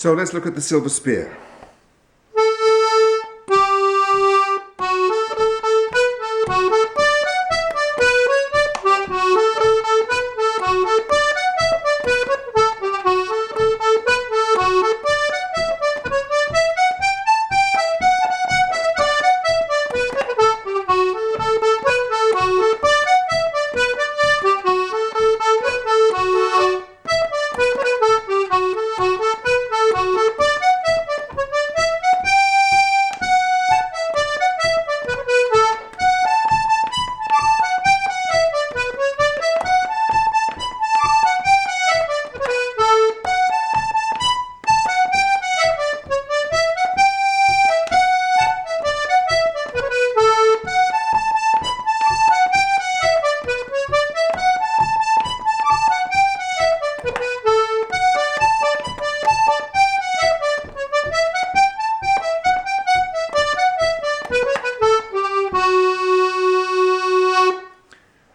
So let's look at the silver spear.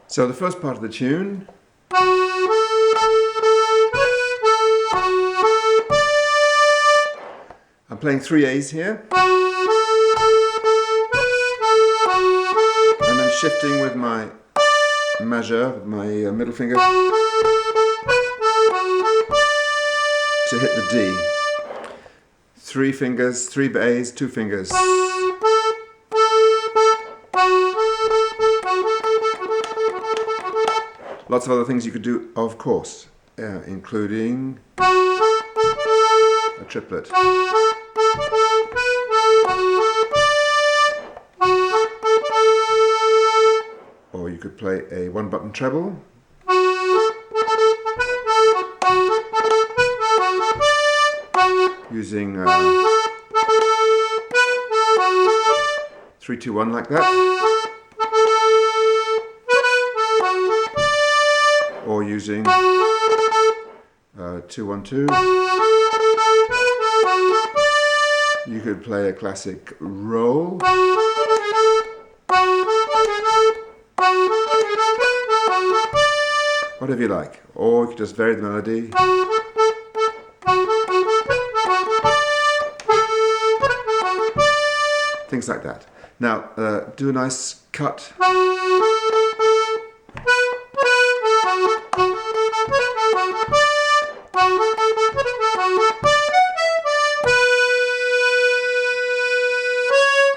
So the first part of the tune I'm playing 3 A's here and then shifting with my majeur, with my middle finger, to hit the D. 3 fingers, 3 A's, 2 fingers. Lots of other things you could do, of course, including a triplet. Or you could play a 1-button treble. Using 3-2-1 like that. Or using 2-1-2. You could play a classic roll. Whatever you like. Or you could just vary the melody. Things like that. Now, do a nice cut.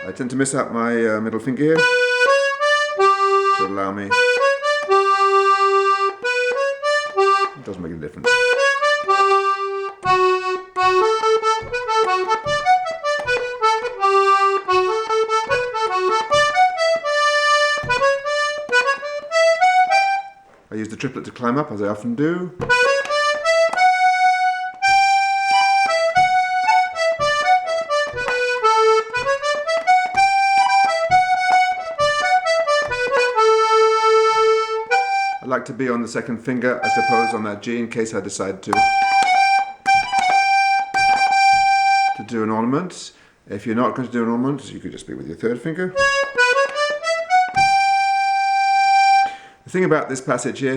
I tend to miss out my middle finger here to allow me. It doesn't make a difference. I use the triplet to climb up, as I often do. I like to be on the second finger, I suppose, on that G in case I decide to do an ornament. If you're not going to do an ornament, you could just be with your third finger. The thing about this passage here,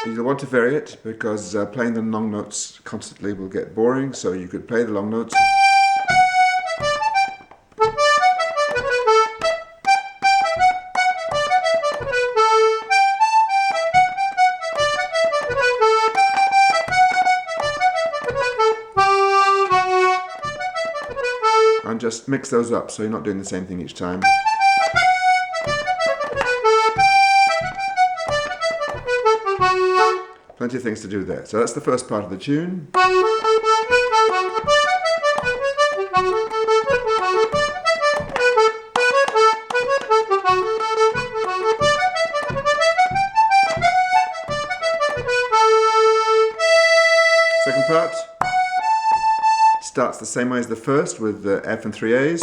you'll want to vary it because playing the long notes constantly will get boring, so you could play the long notes. And just mix those up so you're not doing the same thing each time. Plenty of things to do there. So that's the first part of the tune. Second part starts the same way as the first with the F and 3 A's.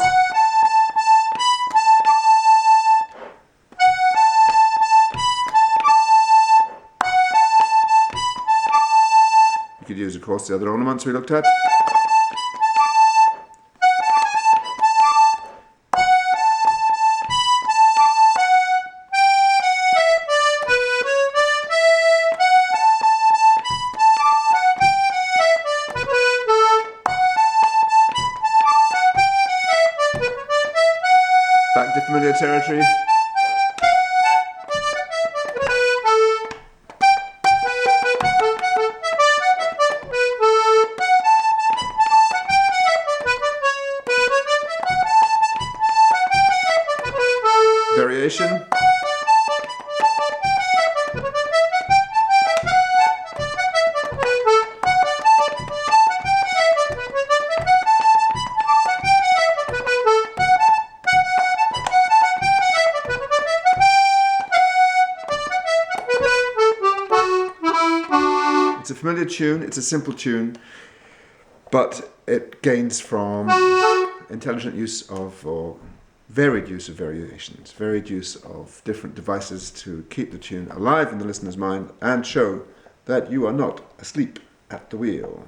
You could use, of course, the other ornaments we looked at. familiar territory. Variation. It's a familiar tune, it's a simple tune, but it gains from intelligent use of, or varied use of variations, varied use of different devices to keep the tune alive in the listener's mind and show that you are not asleep at the wheel.